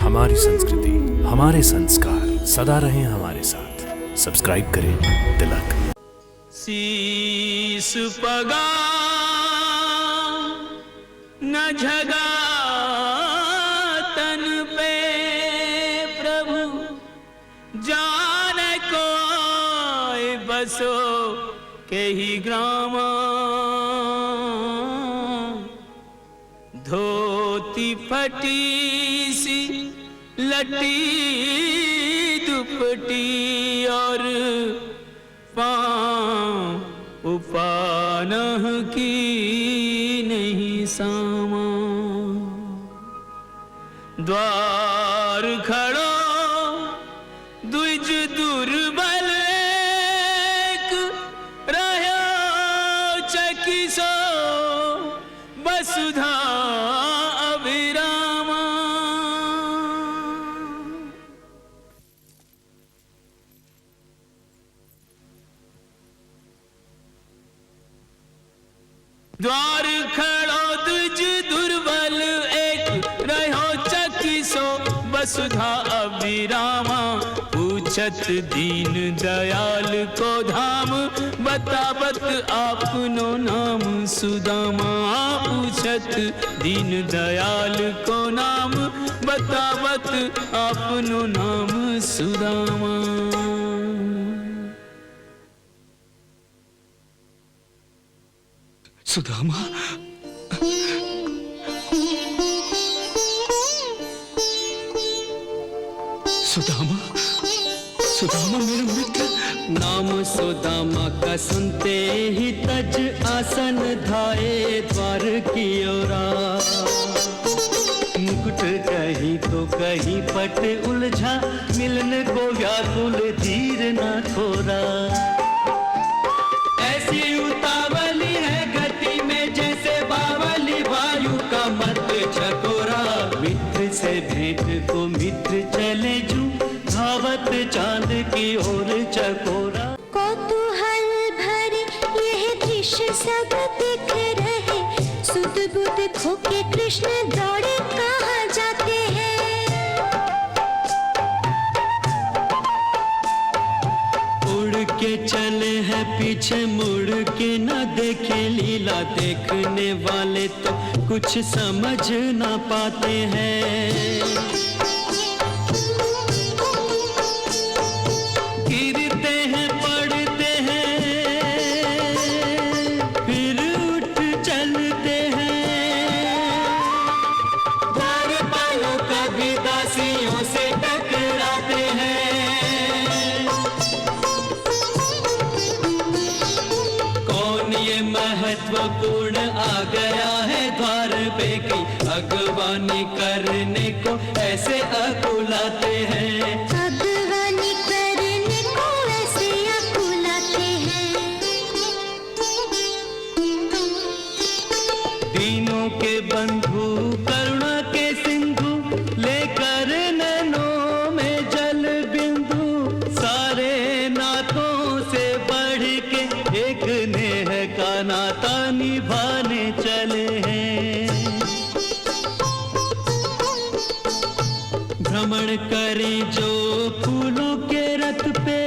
हमारी संस्कृति, हमारे संस्कार सदा रहें हमारे साथ। सब्सक्राइब करें तिलक। शीश पगा न झगा तन पे प्रभु, जाने कोई बसो के ही ग्राम। धोती फटी सी लटी दुपटी और पाँव उपानह की नहीं सामा। द्वार खड़ो द्विज दुर्बल एक, रह्यो चकिसो वसुधा अभिरामा। द्वार खड़ो द्विज दुर्बल एक, रह्यो चकिसो वसुधा अभिरामा। पूछत दीन दयाल को धाम, बतावत आपनो नाम सुदामा। पूछत दीन दयाल को नाम, बतावत आपनो नाम सुदामा। सुदामा, सुदामा, सुदामा मेरा मित्र। नाम सुदामा का सुनते ही तज आसन धाये द्वार की ओरा। मुकुट कहीं तो कहीं पट उलझा, मिलन को व्याकुल धीर न थोरा। ऐसी उतावली है गति में जैसे बावली वायु का मत चकोरा। मित्र से भेंट को मित्र चले जू, धावत चांद की ओर चकोरा। कौतूहल भरे यह दृश्य सब दिख रहे, सुध बुध खोके कृष्ण दौड़े कहाँ जाते हैं। उड़ के चले हैं पीछे मुड़ के न देखे लीला। देखने वाले तो कुछ समझ ना पाते हैं। गिरते हैं पड़ते हैं फिर उठ चलते हैं। द्वार पालों कभी दासियों से टकराते हैं। कौन ये महत्वपूर्ण आ गया है द्वार पे की, अगवानी करने को ऐसे अकुलाते हैं। अगवानी करने को ऐसे अकुलाते हैं। दीनों के बंधु करुणा के सिंधु, लेकर नैनों में जल बिंदु। सारे नातों से बढ़ के एक नेह का नाता निभाने चले हैं। भ्रमण करें जो फूलों के रथ पे,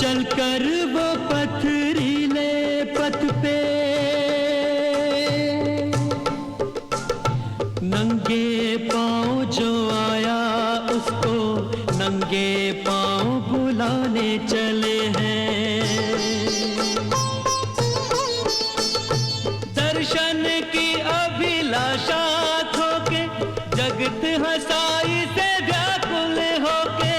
चलकर वो पथरीले पथ पे। नंगे पाँव जो आया उसको नंगे पाँव बुलाने चले हैं। दर्शन की अभिलाषा खोके जगत हंसाई से व्याकुल होके,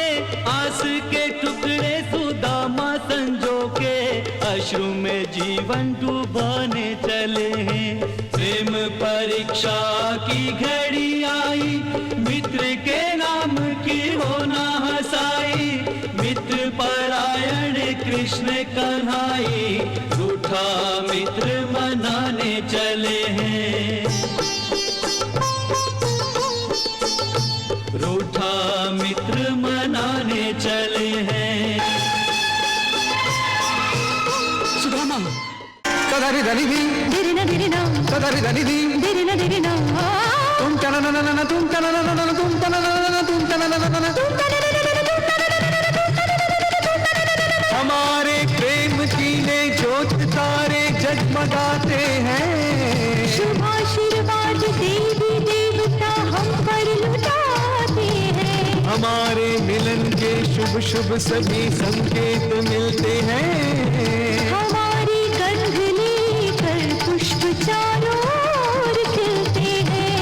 आस के टुकड़े सुदामा संजो के अश्रु में जीवन डुबाने चले हैं। प्रेम परीक्षा की घड़ी आई, मित्र के नाम की होना हंसाई। मित्र परायण कृष्ण कन्हाई, रूठा मित्र मनाने चले हैं। रूठा मित्र मनाने चले हैं। सुदामा, सदरि धनि धी धिरिना धिरिना सदरि धनि धी धिरिना धिरिना तुम तननननन तुम तननननन तुम तननननन तुम तननननन हमारे प्रेम की ने ज्योत तारे जगमगाते हैं। शुभ आशीर्वाद देवी देवता हम पर लुटाते हैं। हमारे मिलन के शुभ शुभ सभी संकेत मिलते हैं। हमारी गंध लेकर पुष्प चारों ओर खिलते हैं।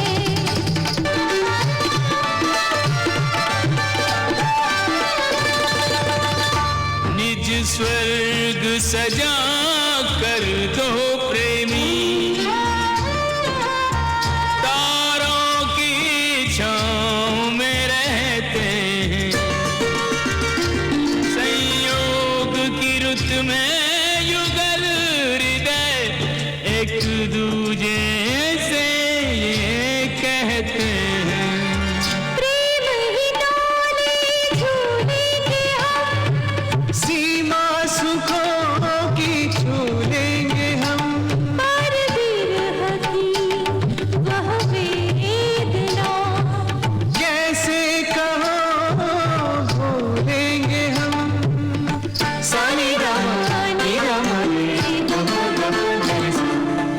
निज स्वर्ग सजा कर दो प्रेमी, तारों की छाँव में रहते हैं। संयोग की रुत में युगल हृदय एक दूजे से ये कहते हैं। प्रेम ही डोले झूलेंगे हम, सीमा सुखों की छू लेंगे हम। पर विरह की वह वेदना कैसे कहो भूलेंगे हम। सानी रामा नी रामा रे गमा गमा रे सा।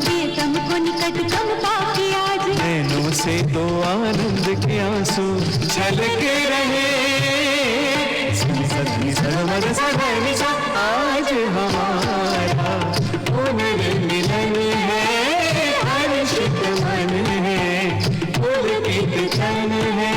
प्रियतम को निकट कम पाके आज नैनों से तो आनंद के आंसू छलके रहे। आज हमारा पुनर्मिलन है, हर्षित मन है, पुलकित तन है।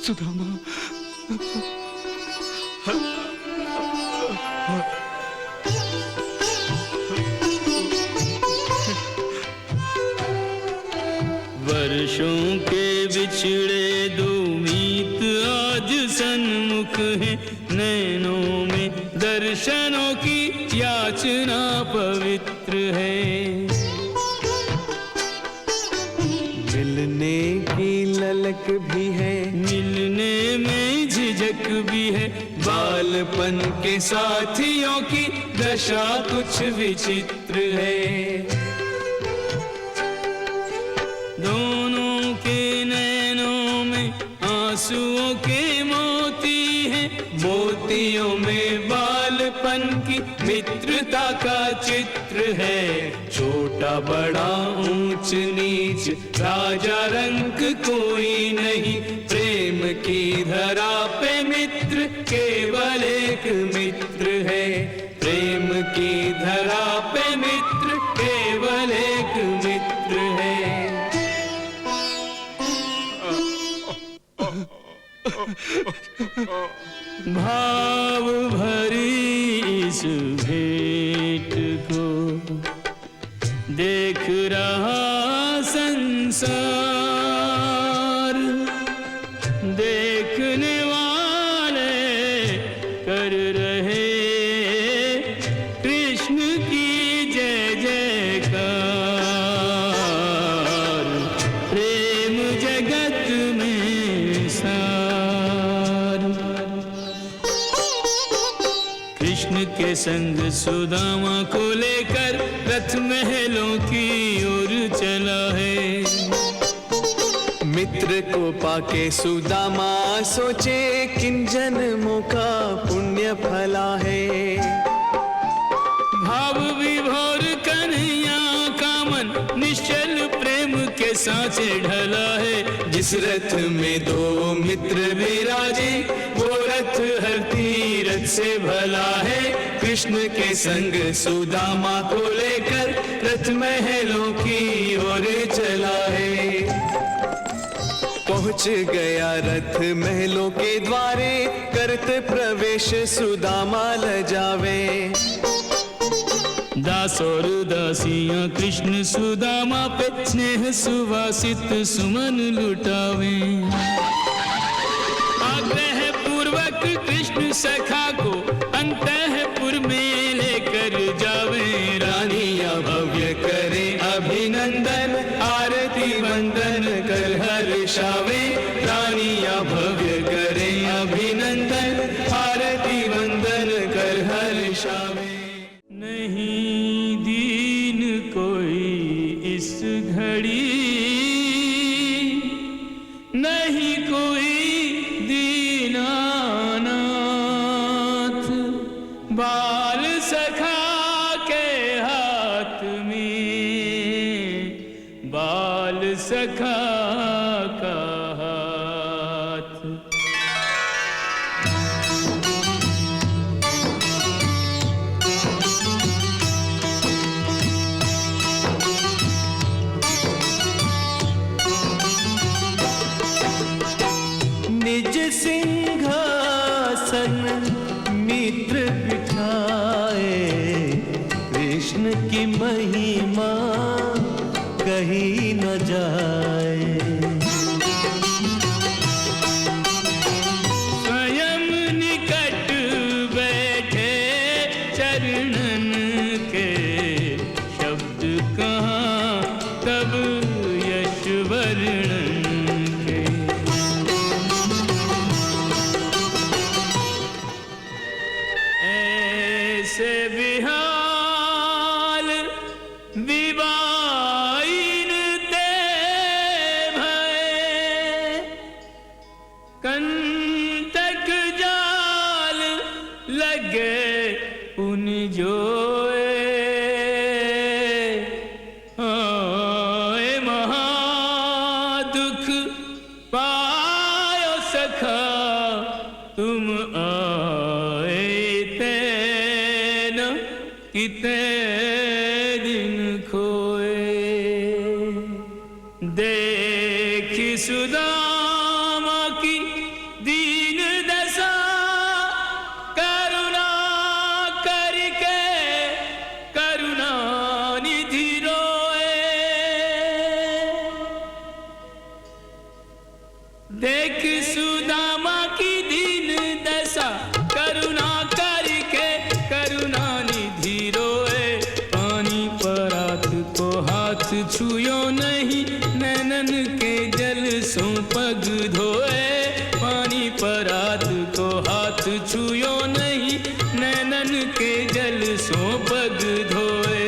सुदामा वर्षों के बिछड़े दो मीत आज सन्मुख है। नैनों में दर्शनों की याचना पवित्र है। मिलने की ललक भी है, मिलने में झिझक भी है। बालपन के साथियों की दशा कुछ विचित्र है। दोनों के नैनों में आंसुओं के मोती हैं। मोतियों में बालपन की मित्रता का चित्र है। छोटा बड़ा ऊंच नीच राजा रंग कोई नहीं। प्रेम की धरा पे मित्र केवल एक मित्र है। प्रेम की धरा पे मित्र केवल एक मित्र है। भाव भरी इस भेंट को देख रहा संसार। देखने वाले कर रहे कृष्ण की जय जयकार। प्रेम जगत में सार। कृष्ण के संग सुदामा को लेकर रथ महलों की ओर चला है। मित्र को पाके सुदामा सोचे किन जन्मों का पुण्य फला है। भाव विभोर कन्हैया का मन निश्चल प्रेम के सांचे ढला है। जिस रथ में दो मित्र विराजे वो रथ हर तीरथ से भला है। कृष्ण के संग सुदामा को लेकर रथ महलों की ओर चला है। पहुँच गया रथ महलों के द्वारे, करते प्रवेश सुदामा लजावे। दास और दासियां कृष्ण सुदामा पे स्नेह सुवासित सुमन लुटावे। आग्रह पूर्वक कृष्ण सखा को अंतःपुर में लेकर जावे। रानियां भव्य करे अभिनंदन, आरती वंदन कर हर्षावे। रानियां भव्य करे अभिनंदन, आरती वंदन कर हर्षावे। नहीं दीन कोई इस घड़ी, नहीं कोई दीनानाथ, बाल सखा के हाथ में, बाल सखा का हाथ। निज सिंहासन मित्र बिठाए, कृष्ण की महिमा कही न जाए। स्वयं निकट बैठे चरणन के, शब्द कहाँ तब यश वर्णन के। ऐसे बिहाल विवाइन ते भय, कंटक जाल लगे उन जोए। आए महादुख पायो सखा तुम आए तेन, किते दिन खोए। देखी सुदामा की दीन दशा, करुणा करके करुणा निधि रोए। देख सुदामा की दीन दशा, करुणा करके करुणा निधि रोए। पानी परात को हाथ छुयो नहीं, नैनन के जल सो पग धोए। पानी परात को हाथ छुयो नहीं, नैनन के जल सो पग धोए।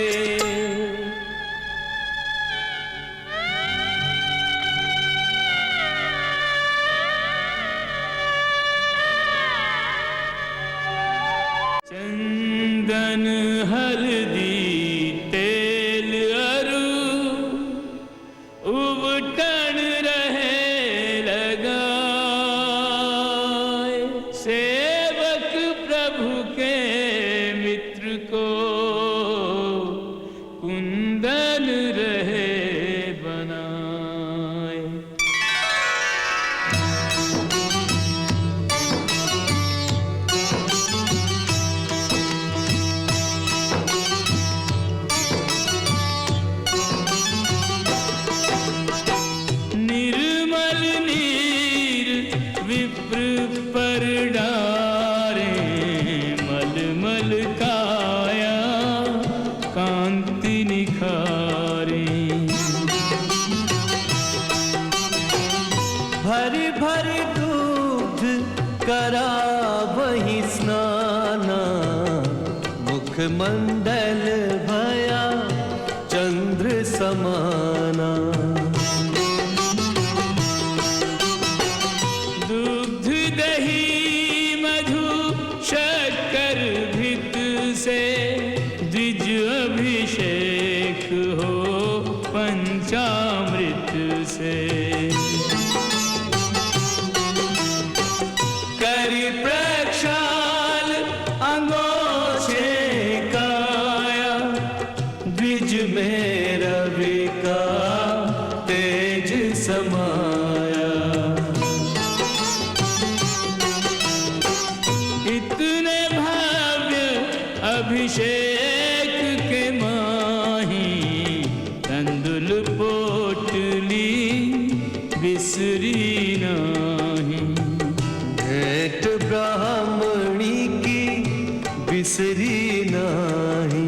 चंदन हल्दी तेल अरु, उबटन रहे लगाए। सेवक प्रभु के मित्र को कुंदन रहे बनाए। निर्मल नीर विप्र पर डारे, मलमल काया कांति निखारे। भरी भरी दूध करा वही स्नाना, मुखमंडल भया चंद्र समाना। दुग्ध दही मधु शक्कर भित से, द्विज अभिषेक हो पंचामृत से। करि प्रक्षाल अंगोछे काया, द्विज में रवि का तेज समाया। अभिषेक के माही तंदुल पोटली बिसरी नाही। भेंट ब्राह्मणी की बिसरी नाही।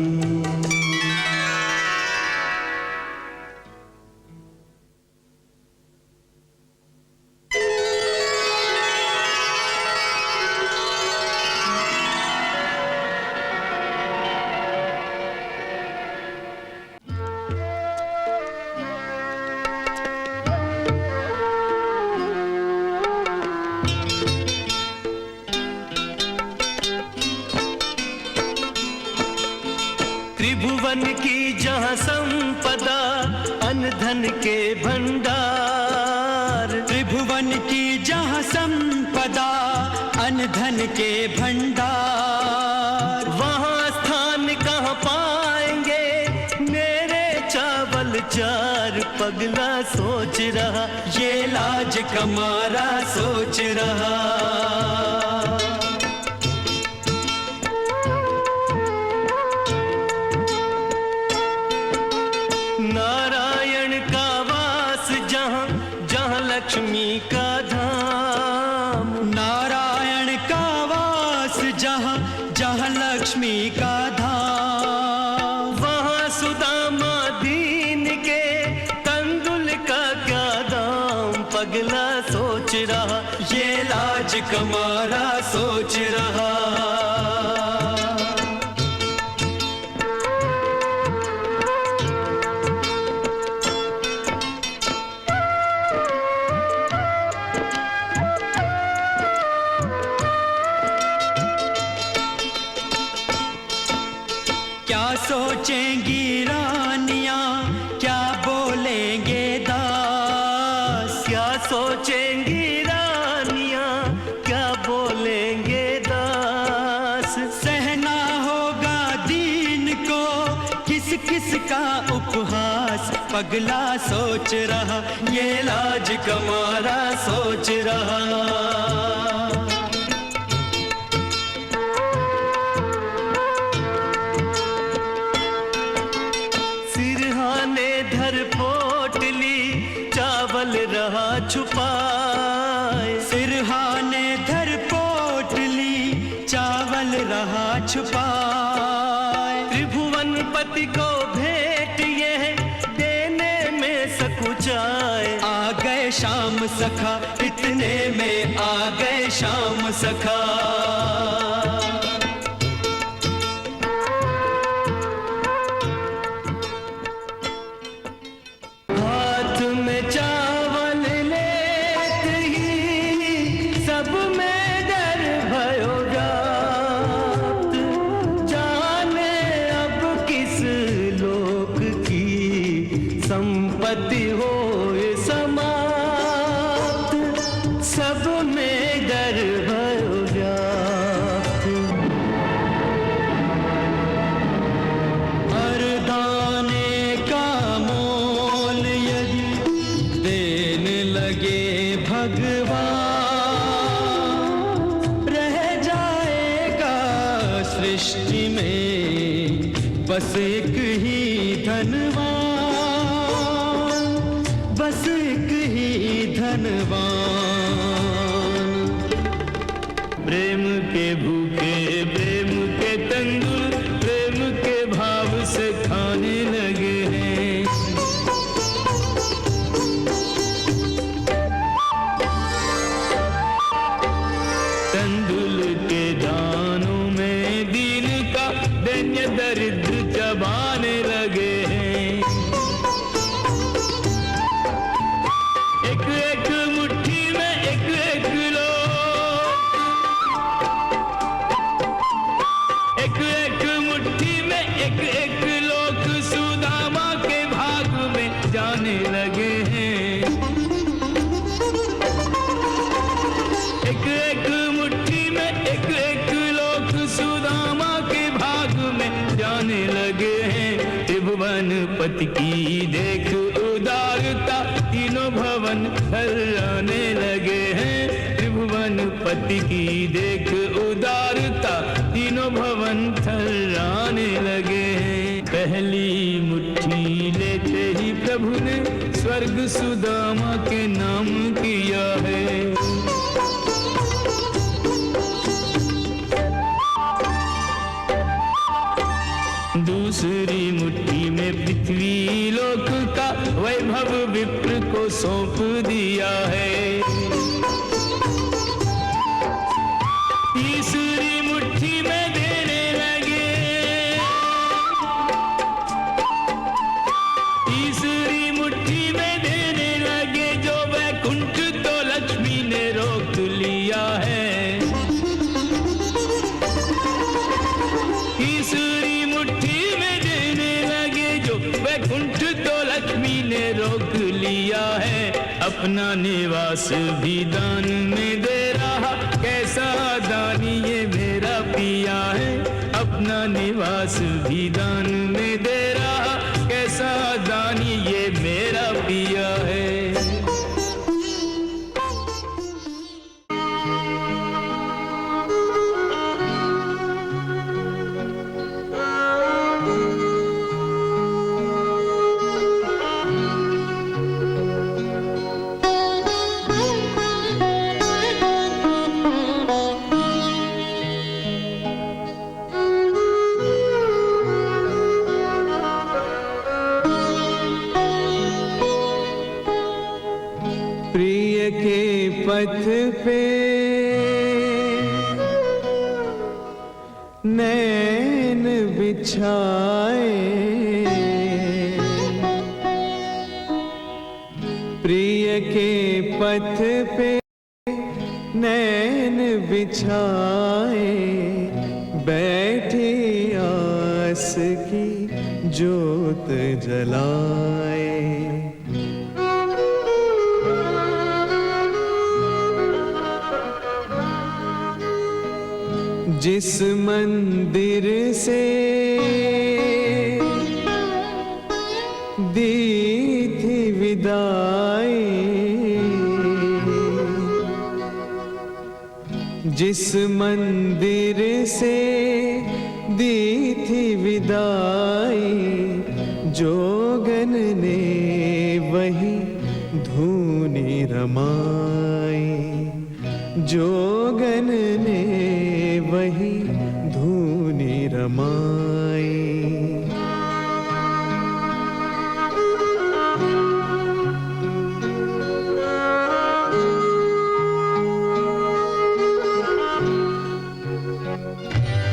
त्रिभुवन की जहाँ संपदा अन्न धन के भंडार। त्रिभुवन की जहाँ संपदा अन्न धन के भंडार। वहाँ स्थान कहाँ पाएंगे मेरे चावल चार। पगला सोच रहा ये लाज कमारा सोच रहा। नारायण का वास जहाँ जहाँ लक्ष्मी का धाम। नारायण का वास जहाँ जहाँ लक्ष्मी का धाम। वहाँ सुदामा दीन के तंदुल का क्या दाम। पगला सोच रहा ये लाज कमारा सोच रहा। क्या सोचेंगी रानियां, क्या बोलेंगे दास। क्या सोचेंगी रानियां, क्या बोलेंगे दास। सहना होगा दीन को किस किस का उपहास। पगला सोच रहा ये लाज कमारा सोच रहा। सिरहाने धर पोटली चावल रहा छुपाए। सिरहाने धर पोटली चावल रहा छुपाए। त्रिभुवन पति को भेंट ये देने में सकुचाए। आ गए शाम सखा इतने में आ गए शाम सखा। हाथ में चावल लेते ही सब में डर भयो जात। जाने अब किस लोक की संपत्ति हो समाप्त। सब में डर भयो जात। हर दाने का मोल यदि देने लगे भगवान। रह जाएगा सृष्टि में बस एक ही धनवान। बस एक ही धनवान। प्रेम के भूखे प्रेम के तंदुल प्रेम के भाव से खाने लगे हैं। तंदुल के दानों में दीन का दैन्य दरिद्र चबाने लगे हैं। एक एक मुट्ठी में एक एक लोग। एक एक मुट्ठी में एक एक लोग सुदामा के भाग में जाने लगे हैं। एक एक मुट्ठी में एक एक लोग सुदामा के भाग में जाने लगे हैं। त्रिभुवन पति की देख उदारता तीनों भवन थर्राने लगे हैं। त्रिभुवन पति की देख उदारता तीनों भवन थर्राने पहली मुट्ठी लेते ही प्रभु ने स्वर्ग सुदामा के नाम किया है। दूसरी मुट्ठी में पृथ्वी लोक का वैभव विप्र को सौंप दिया है। तीसरी मुट्ठी में देने लगे, तीसरी मुट्ठी में देने लगे जो वैकुंठ तो लक्ष्मी ने रोक लिया है। तीसरी मुट्ठी में देने लगे जो वैकुंठ तो लक्ष्मी ने रोक लिया है। अपना निवास भी दान में दे रहा, कैसा दानी ये मेरा पिया है। अपना निवास भी दान में दे रहा, कैसा दानी ये मेरा पिया है। प्रिय के पथ पे नैन बिछाए, प्रिय के पथ पे नैन बिछाए, बैठी आस की जोत जलाए। जिस मंदिर से दी थी विदाई, जिस मंदिर से दी थी विदाई, जोगन ने वही धूनी रमाई, जोगन ने वही धूनी रमाई।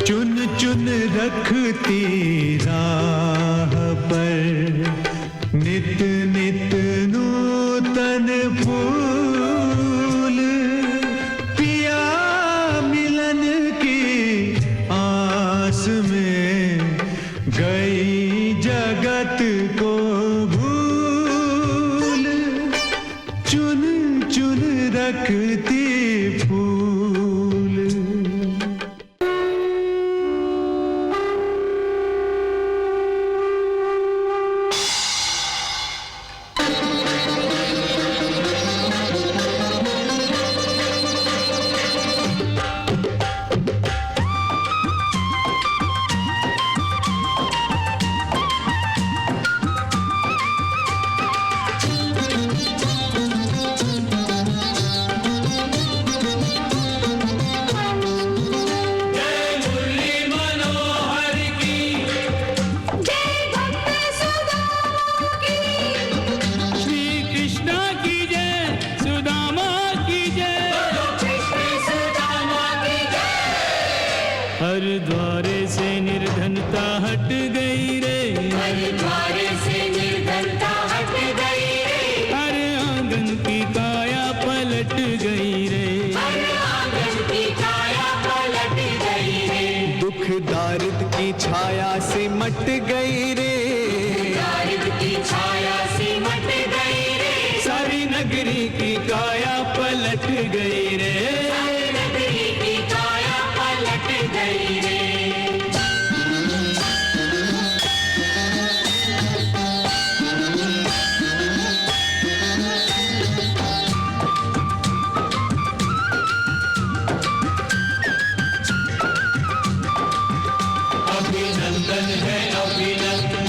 चुन चुन रखती राह पर नित नित नूतन फूल, पिया मिलन की आस में गई जगत को भूल, चुन चुन रखती फूल। हर द्वारे से निर्धनता हट गई रे, हर द्वारे से निर्धनता हट गई रे, हर आंगन की काया पलट गई रे, हर आंगन की काया पलट गई रे, दुख दारिद की छाया सिमट गई रे, दारिद की छाया सिमट गई रे, सारी नगरी की काया पलट गई रे, सारी नगरी की काया पलट गई रे। अभिनंदन है अभिनंदन,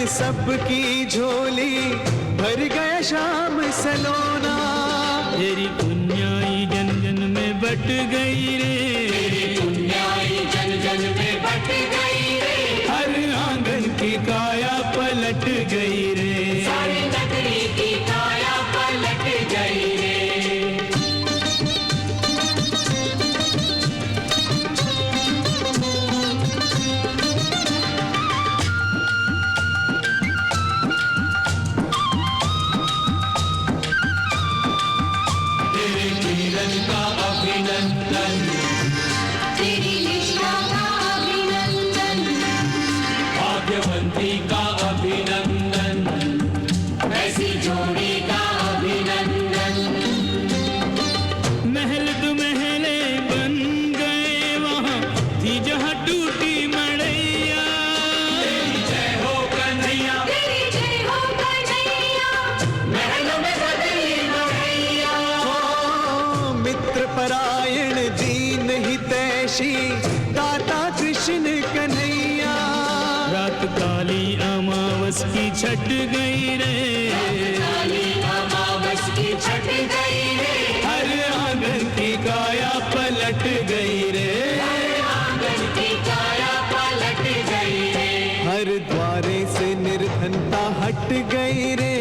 सबकी झोली भर गया शाम सलोना। तेरी पुण्याई जन जन में बट गई रे, पुण्याई जन जन में बट गई रे, हर आंगन की काया पलट गई रे, सारी नगरी की काया पलट गई रे। तेरे कीरत का अभिनंदन, तेरी निष्ठा का अभिनंदन, भाग्यवंती का अभिनंदन, ऐसी जोड़ी का अभिनंदन। महल दो महले बन गए वहाँ थी जहाँ टूटी मड़ैया। तेरी जय हो कन्हैया, तेरी जय हो कन्हैया, महलों में बदली मढ़ैया। ओ मित्र परायण दीन हितैषी दाता कृष्ण कन्हैया। रात काली अमावस की छट गई रे, काली अमावस की छट गई रे, हर आंगन की काया पलट गई रे, आंगन की काया पलट गई रे, हर द्वारे से निर्धनता हट गई रे,